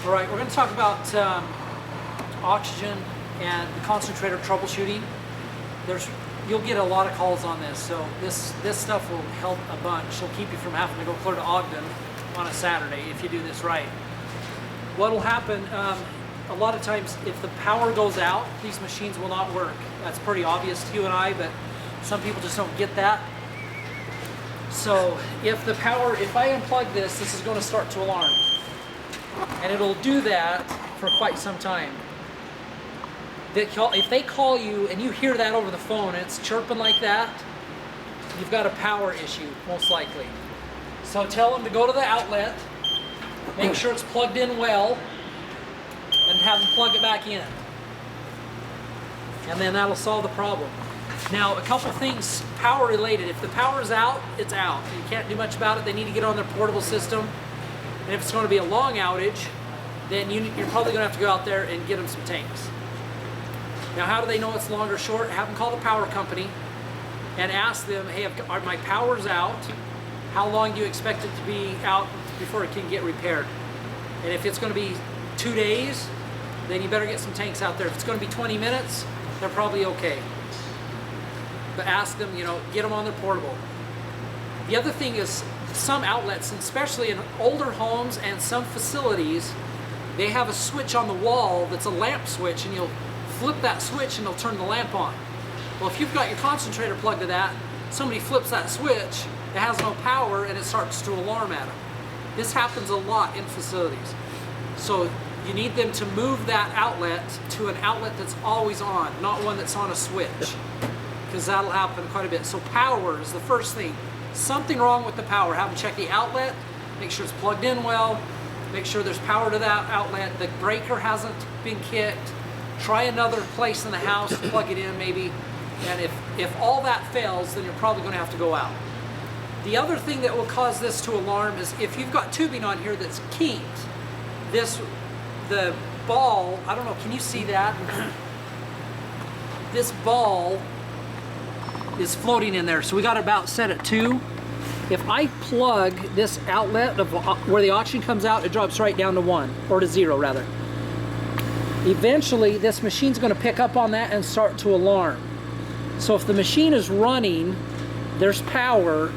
All right, we're going to talk about oxygen and the concentrator troubleshooting. You'll get a lot of calls on this, so this stuff will help a bunch. It'll keep you from having to go clear to Ogden on a Saturday if you do this right. What will happen, a lot of times if the power goes out, these machines will not work. That's pretty obvious to you and I, but some people just don't get that. So if I unplug this, this is going to start to alarm. And it'll do that for quite some time. If they call you and you hear that over the phone and it's chirping like that, you've got a power issue, most likely. So tell them to go to the outlet, make sure it's plugged in well, and have them plug it back in. And then that'll solve the problem. Now, a couple things power related. If the power is out, it's out. You can't do much about it. They need to get on their portable system. And if it's going to be a long outage, then you're probably going to have to go out there and get them some tanks. Now, how do they know it's long or short? Have them call the power company and ask them, hey, my power's out. How long do you expect it to be out before it can get repaired? And if it's going to be 2 days, then you better get some tanks out there. If it's going to be 20 minutes, they're probably okay. But ask them, get them on their portable. The other thing is some outlets, and especially in older homes and some facilities, they have a switch on the wall that's a lamp switch, and you'll flip that switch and it'll turn the lamp on. Well, if you've got your concentrator plugged to that, somebody flips that switch, it has no power, and it starts to alarm at them. This happens a lot in facilities. So you need them to move that outlet to an outlet that's always on, not one that's on a switch, because that'll happen quite a bit. So power is the first thing. Something wrong with the power. Have them check the outlet, make sure it's plugged in well, make sure there's power to that outlet, the breaker hasn't been kicked. Try another place in the house to plug it in maybe, and if all that fails, then you're probably going to have to go out. The other thing that will cause this to alarm is if you've got tubing on here that's kinked. The ball, I don't know, can you see that? This ball is floating in there, so we got it about set at 2. If I plug this outlet of where the oxygen comes out, it drops right down to 1, or to 0 rather. Eventually this machine's going to pick up on that and start to alarm. So if the machine is running, there's power,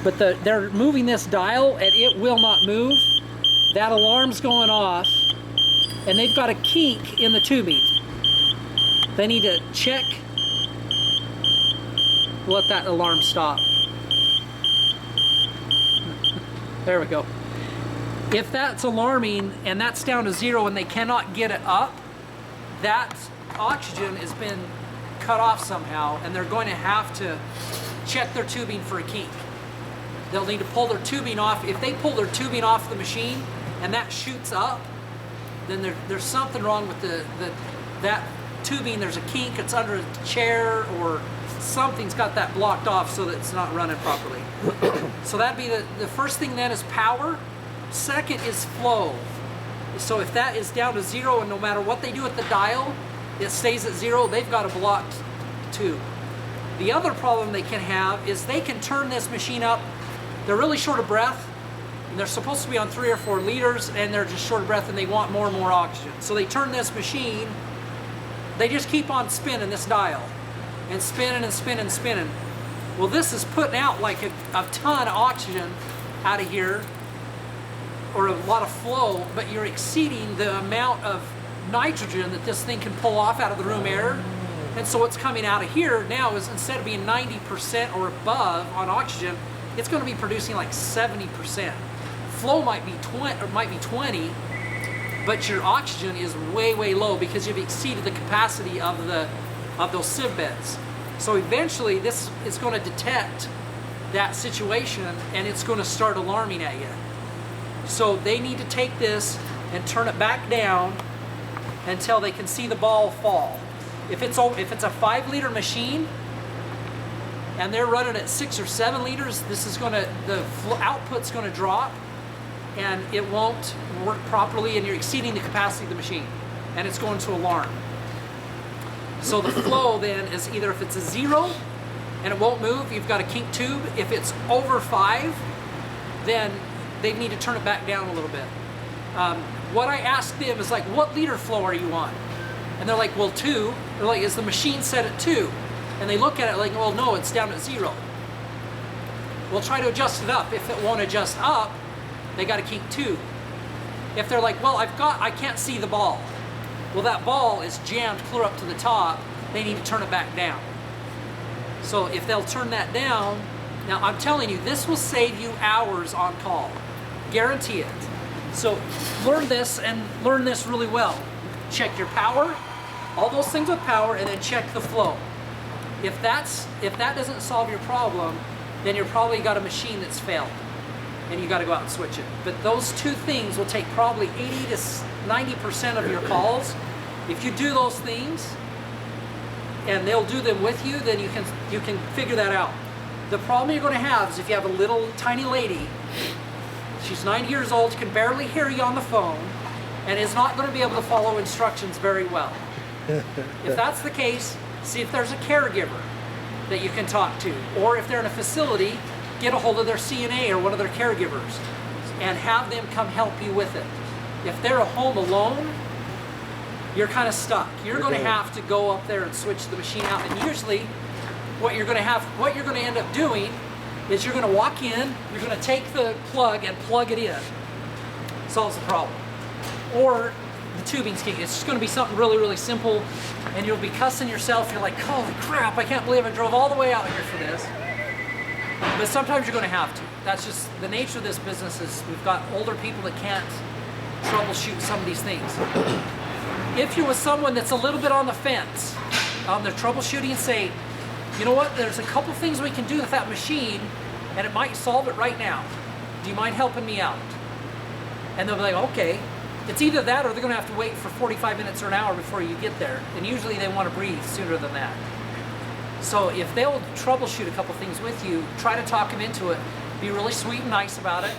but they're moving this dial and it will not move, that alarm's going off, and they've got a kink in the tubing. They need to check. Let that alarm stop. There we go. If that's alarming and that's down to 0 and they cannot get it up, that oxygen has been cut off somehow, and they're going to have to check their tubing for a kink. They'll need to pull their tubing off. If they pull their tubing off the machine and that shoots up, then there's something wrong with that tubing. There's a kink, it's under a chair, or something's got that blocked off so that it's not running properly. So that'd be the first thing then is power. Second is flow. So if that is down to 0 and no matter what they do with the dial, it stays at 0, they've got a blocked tube. The other problem they can have is they can turn this machine up. They're really short of breath, and they're supposed to be on 3 or 4 liters, and they're just short of breath and they want more and more oxygen. So they turn this machine, they just keep on spinning this dial, and spinning and spinning and spinning. Well, this is putting out like a ton of oxygen out of here, or a lot of flow, but you're exceeding the amount of nitrogen that this thing can pull off out of the room air. And so what's coming out of here now is, instead of being 90% or above on oxygen, it's going to be producing like 70%. Flow might be 20, but your oxygen is way, way low because you've exceeded the capacity of those sieve beds. So eventually this is going to detect that situation and it's going to start alarming at you. So they need to take this and turn it back down until they can see the ball fall. If it's a 5-liter machine and they're running at 6 or 7 liters, the output's going to drop and it won't work properly, and you're exceeding the capacity of the machine, and it's going to alarm. So the flow then is either if it's a 0 and it won't move, you've got a kink tube. If it's over 5, then they need to turn it back down a little bit. What I ask them is like, what liter flow are you on? And they're like, well, 2. They're like, is the machine set at 2? And they look at it like, well, no, it's down at 0. We'll try to adjust it up. If it won't adjust up, they got to keep 2. If they're like, well, I can't see the ball. Well, that ball is jammed clear up to the top. They need to turn it back down. So if they'll turn that down, now I'm telling you, this will save you hours on call. Guarantee it. So learn this and learn this really well. Check your power, all those things with power, and then check the flow. If that doesn't solve your problem, then you're probably got a machine that's failed and you got to go out and switch it. But those 2 things will take probably 80 to 90% of your calls. If you do those things and they'll do them with you, then you can figure that out. The problem you're going to have is if you have a little tiny lady, she's 90 years old, can barely hear you on the phone, and is not going to be able to follow instructions very well. If that's the case, see if there's a caregiver that you can talk to, or if they're in a facility, get a hold of their CNA or one of their caregivers and have them come help you with it. If they're at home alone, you're kind of stuck. You're going to have to go up there and switch the machine out, and usually what you're going to end up doing is you're going to walk in, you're going to take the plug and plug it in. Solves the problem. Or the tubing's key. It's just going to be something really, really simple, and you'll be cussing yourself. You're like, holy crap, I can't believe I drove all the way out here for this. But sometimes you're going to have to. That's just the nature of this business. Is we've got older people that can't troubleshoot some of these things. If you're with someone that's a little bit on the fence on their troubleshooting, say, you know what, there's a couple things we can do with that machine and it might solve it right now. Do you mind helping me out? And they'll be like, okay. It's either that or they're going to have to wait for 45 minutes or an hour before you get there. And usually they want to breathe sooner than that. So if they'll troubleshoot a couple things with you, try to talk them into it. Be really sweet and nice about it.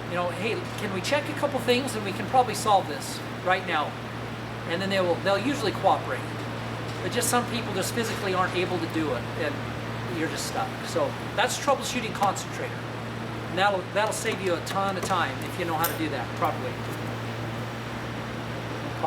You know, hey, can we check a couple things and we can probably solve this right now. And then they'll usually cooperate. But just some people just physically aren't able to do it, and you're just stuck. So that's troubleshooting Concentrator. And that'll save you a ton of time if you know how to do that properly.